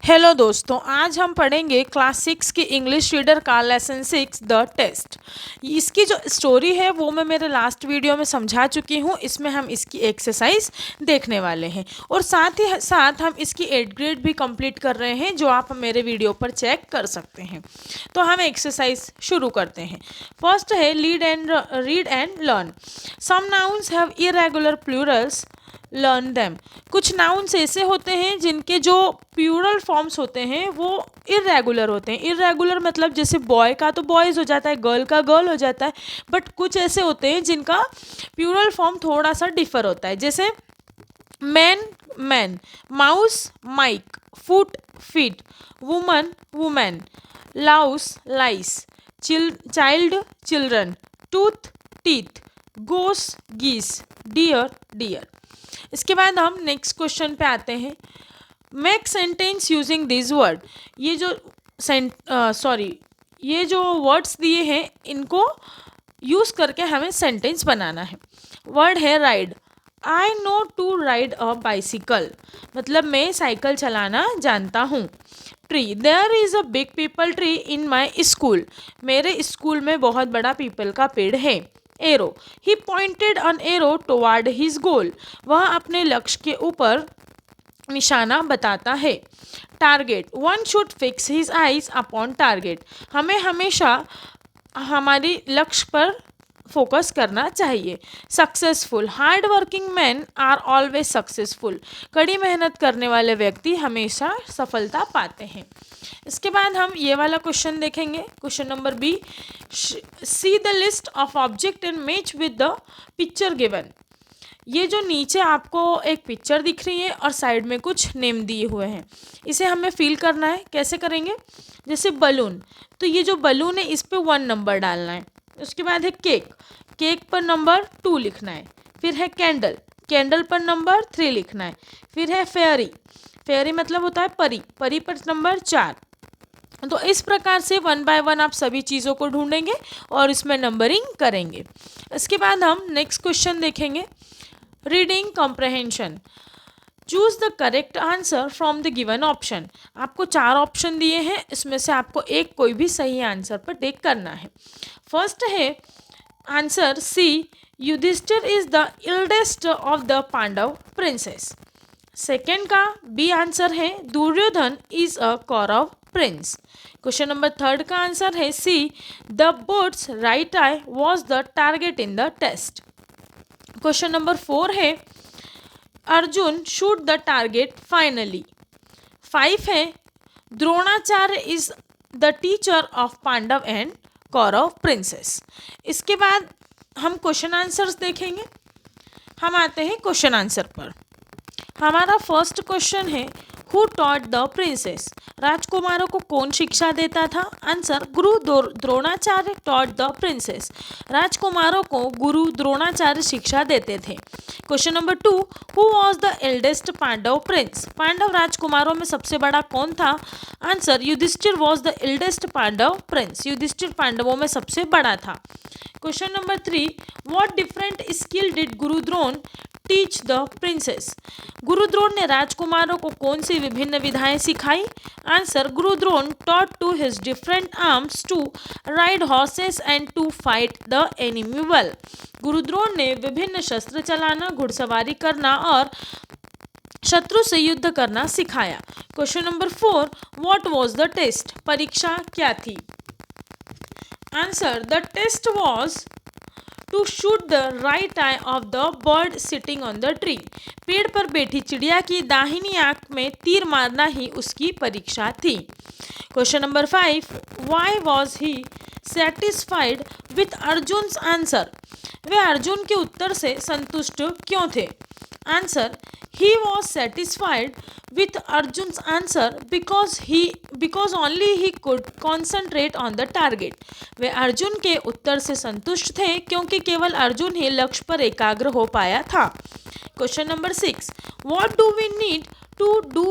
Hello दोस्तों, आज हम पढ़ेंगे क्लास 6 की इंग्लिश रीडर का लेसन 6 द टेस्ट। इसकी जो स्टोरी है वो मैं मेरे लास्ट वीडियो में समझा चुकी हूँ। इसमें हम इसकी एक्सरसाइज देखने वाले हैं और साथ ही साथ हम इसकी 8th ग्रेड भी कंप्लीट कर रहे हैं, जो आप मेरे वीडियो पर चेक कर सकते हैं। तो हम एक्सरसाइज शुरू करते हैं। फर्स्ट है read and learn. Some nouns have irregular plurals, learn them. कुछ नाउन्स ऐसे होते हैं जिनके जो प्लूरल फॉर्म्स होते हैं वो इरेगुलर होते हैं। इरेगुलर मतलब जैसे बॉय का तो बॉयज़ हो जाता है, गर्ल का गर्ल हो जाता है, बट कुछ ऐसे होते हैं जिनका प्लूरल फॉर्म थोड़ा सा डिफर होता है। जैसे man man, mouse mice, foot feet, woman women, louse lice, child children, tooth teeth, goose geese, deer dear. इसके बाद हम नेक्स्ट क्वेश्चन पे आते हैं। Make sentence using this word. ये जो वर्ड्स दिए हैं इनको यूज़ करके हमें सेंटेंस बनाना है। वर्ड है ride. I know to ride a bicycle, मतलब मैं साइकिल चलाना जानता हूँ। Tree, there is a big peepal tree in my school, मेरे स्कूल में बहुत बड़ा पीपल का पेड़ है। Arrow, he pointed an arrow toward his goal, वह अपने लक्ष्य के ऊपर निशाना बताता है। Target, one should fix his eyes upon target, हमें हमेशा हमारी लक्ष्य पर फोकस करना चाहिए। Successful, hard working man are always successful, कड़ी मेहनत करने वाले व्यक्ति हमेशा सफलता पाते हैं। इसके बाद हम ये वाला क्वेश्चन देखेंगे। Question number B, see the list of object and match with the picture given. ये जो नीचे आपको एक पिक्चर दिख रही है और साइड में कुछ नेम दिए हुए हैं, इसे हमें फिल करना है। कैसे करेंगे? जैसे बलून, तो ये जो बलून है इस पे 1 नंबर डालना है। उसके बाद है केक, केक पर नंबर 2 लिखना है। फिर है कैंडल, कैंडल पर नंबर 3 लिखना है। फिर है फेयरी, फेयरी मतलब होता है परी, परी पर नंबर 4। तो इस प्रकार से 1 बाय 1 आप सभी चीज़ों को ढूंढेंगे और इसमें नंबरिंग करेंगे। इसके बाद हम नेक्स्ट क्वेश्चन देखेंगे। Reading comprehension, choose the correct answer from the given option. आपको 4 ऑप्शन दिए हैं, इसमें से आपको एक कोई भी सही आंसर पर टिक करना है। फर्स्ट है answer C, Yudhishthir is the eldest of the Pandav princes. Second का बी आंसर है Duryodhan is a Kaurav prince. Question number 3 का आंसर है C, the bird's right eye was the target in the test. Question number 4 है Arjun shoot the target finally. 5 है Dronacharya is the teacher of Pandav and Kaurav princes. इसके बाद हम question answers देखेंगे। हम आते हैं क्वेश्चन आंसर पर। हमारा फर्स्ट क्वेश्चन है हु टॉट द प्रिंसेस, राजकुमारों को कौन शिक्षा देता था? Answer Guru Dronacharya taught the princess, राजकुमारों को गुरु द्रोणाचार्य शिक्षा देते थे। Question number 2, who was the eldest Pandav prince, Pandav राजकुमारों में सबसे बड़ा कौन था? Answer Yudhishthir was the eldest Pandav prince, Yudhishthir पांडवों में सबसे बड़ा था। Question number 3, what different skill did Guru Drona teach the princess, गुरु द्रोण ने राजकुमारों को कौन सी विभिन्न विधाएं सिखाई? Answer Guru Drona taught to his different arms to ride horses and to fight the enemy well, Guru Drona ने विभिन्न शस्त्र चलाना, घुड़सवारी करना और शत्रु से युद्ध करना सिखाया। Question number 4, what was the test, परीक्षा क्या थी? Answer the test was to shoot the right eye of the bird sitting on the tree, पेड़ पर बैठी चिड़िया की दाहिनी आंख में तीर मारना ही उसकी परीक्षा थी। Question number 5, why was he satisfied with Arjun's answer, वे अर्जुन के उत्तर से संतुष्ट क्यों थे? Answer he was satisfied with Arjun's answer because only he could concentrate on the target. वे अर्जुन के उत्तर से संतुष्ट थे क्योंकि केवल अर्जुन ही लक्ष्य पर एकाग्र हो पाया था। Question number 6, what do we need to do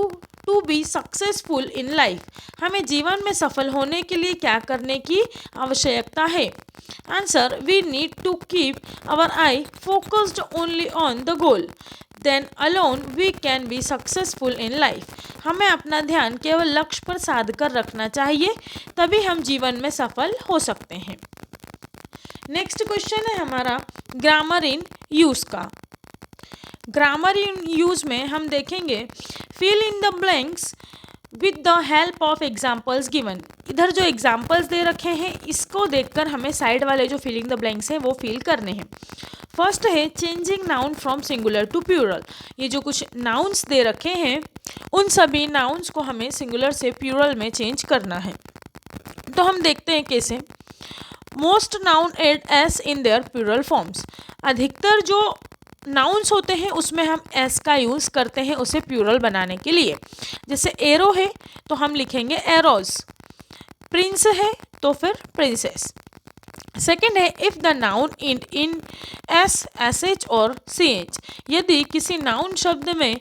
to be successful in life, हमें जीवन में सफल होने के लिए क्या करने की आवश्यकता है? Answer, we need to keep our eye focused only on the goal, then alone we can be successful in life, हमें अपना ध्यान केवल लक्ष्य पर साध कर रखना चाहिए, तभी हम जीवन में सफल हो सकते हैं। नेक्स्ट क्वेश्चन है हमारा ग्रामर इन यूज का। ग्रामर इन यूज में हम देखेंगे fill in the blanks with the help of examples given. इधर जो एग्जाम्पल्स दे रखे हैं इसको देखकर हमें साइड वाले जो फिलिंग द ब्लैंक्स हैं वो फिल करने हैं। फर्स्ट है changing noun from singular to plural. ये जो कुछ नाउन्स दे रखे हैं उन सभी नाउन्स को हमें सिंगुलर से प्लूरल में चेंज करना है। तो हम देखते हैं कैसे। Most noun add S in their plural forms. अधिकतर जो नाउन्स होते हैं उसमें हम एस का यूज़ करते हैं उसे प्लूरल बनाने के लिए। जैसे एरो है तो हम लिखेंगे एरोज, प्रिंस है तो फिर प्रिंसेस। सेकेंड है if the noun end in S, S H और सी एच। यदि किसी नाउन शब्द में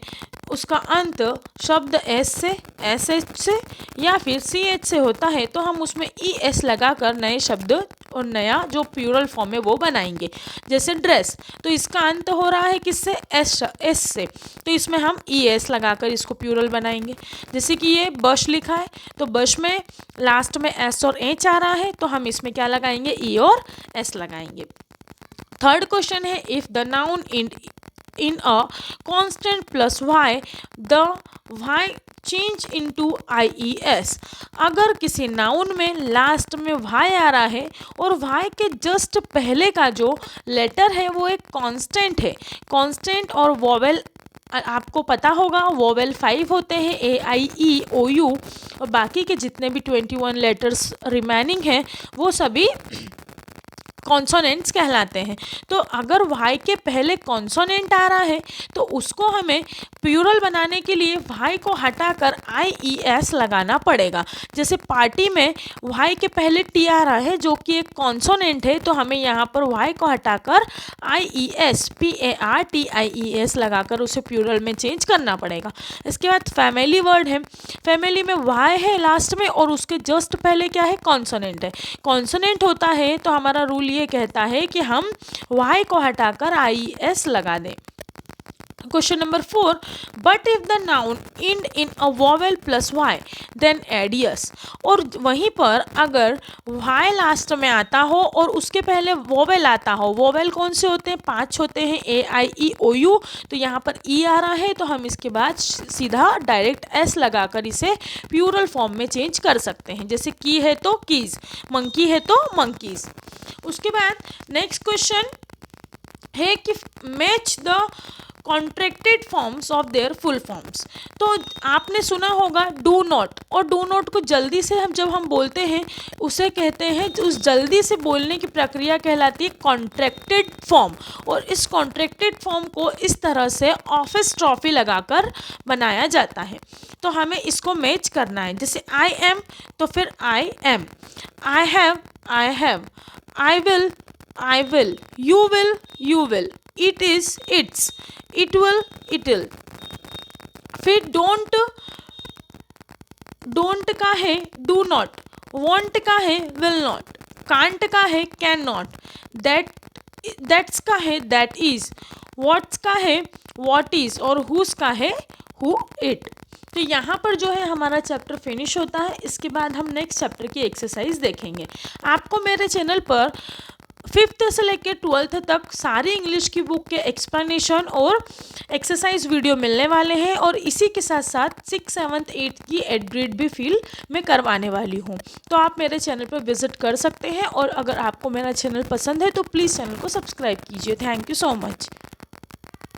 उसका अंत शब्द एस से, एस एच से या फिर सी एच से होता है तो हम उसमें ई एस लगाकर नए शब्द और नया जो प्लूरल फॉर्म है वो बनाएंगे। जैसे ड्रेस, तो इसका अंत हो रहा है किससे? एस से, तो इसमें हम ई एस लगाकर इसको प्लूरल बनाएंगे। जैसे कि ये बश लिखा है तो बश में लास्ट में एस और एच आ रहा है तो हम इसमें क्या लगाएंगे? ई और एस लगाएंगे। थर्ड क्वेश्चन है if the noun in a constant plus y, the y change into ies। अगर किसी नाउन में लास्ट में y आ रहा है और y के जस्ट पहले का जो लेटर है वो एक कांस्टेंट है। कांस्टेंट और वोवेल आपको पता होगा वोवेल 5 होते हैं, ए आई ई ओ यू, और बाकी के जितने भी 21 लेटर्स रिमेनिंग हैं वो सभी कॉन्सोनेंट्स कहलाते हैं। तो अगर y के पहले कॉन्सोनेंट आ रहा है तो उसको हमें प्लूरल बनाने के लिए y को हटाकर IES लगाना पड़ेगा। जैसे पार्टी में y के पहले t आ रहा है जो कि एक कॉन्सोनेंट है तो हमें यहाँ पर y को हटाकर IES PARTIES लगाकर उसे प्लूरल में चेंज करना पड़ेगा। इसके बाद फैमिली वर्ड है, फैमिली में y है लास्ट में और उसके जस्ट पहले क्या है? कॉन्सोनेंट है। कॉन्सोनेंट होता है तो हमारा रूल ये कहता है कि हम y को हटाकर IES लगा दें। Question number 4 but if the noun end in a vowel plus y then add S. और वहीं पर अगर y लास्ट में आता हो और उसके पहले वोवेल आता हो, वोवेल कौन से होते हैं? 5 होते हैं, AIEOU, तो यहाँ पर ई आ रहा है तो हम इसके बाद सीधा डायरेक्ट एस लगाकर इसे प्लूरल फॉर्म में चेंज कर सकते हैं। जैसे की है तो कीज, मंकी है तो मंकीज। उसके बाद नेक्स्ट क्वेश्चन है कि match the contracted forms of their full forms. तो आपने सुना होगा डू नॉट, और डू नॉट को जल्दी से जब हम बोलते हैं उसे कहते हैं, उस जल्दी से बोलने की प्रक्रिया कहलाती है कॉन्ट्रैक्टेड फॉर्म। और इस कॉन्ट्रैक्टेड फॉर्म को इस तरह से ऑफिस ट्रॉफी लगाकर बनाया जाता है। तो हमें इसको मैच करना है। जैसे आई एम तो फिर I am, I have, I will, you will, it is, it's, it will। फिर don't का है do not, want का है will not, can't का है can not, that's का है that is, what's का है what is और whose का है who it। तो यहाँ पर जो है हमारा चैप्टर फिनिश होता है। इसके बाद हम नेक्स्ट चैप्टर की एक्सरसाइज देखेंगे। आपको मेरे चैनल पर 5th से लेकर 12th तक सारी इंग्लिश की बुक के एक्सप्लेनेशन और एक्सरसाइज वीडियो मिलने वाले हैं, और इसी के साथ साथ 6th, 7th, 8th की एड ग्रेड भी फील में करवाने वाली हूँ। तो आप मेरे चैनल पर विजिट कर सकते हैं, और अगर आपको मेरा चैनल पसंद है तो प्लीज़ चैनल को सब्सक्राइब कीजिए। Thank you so much.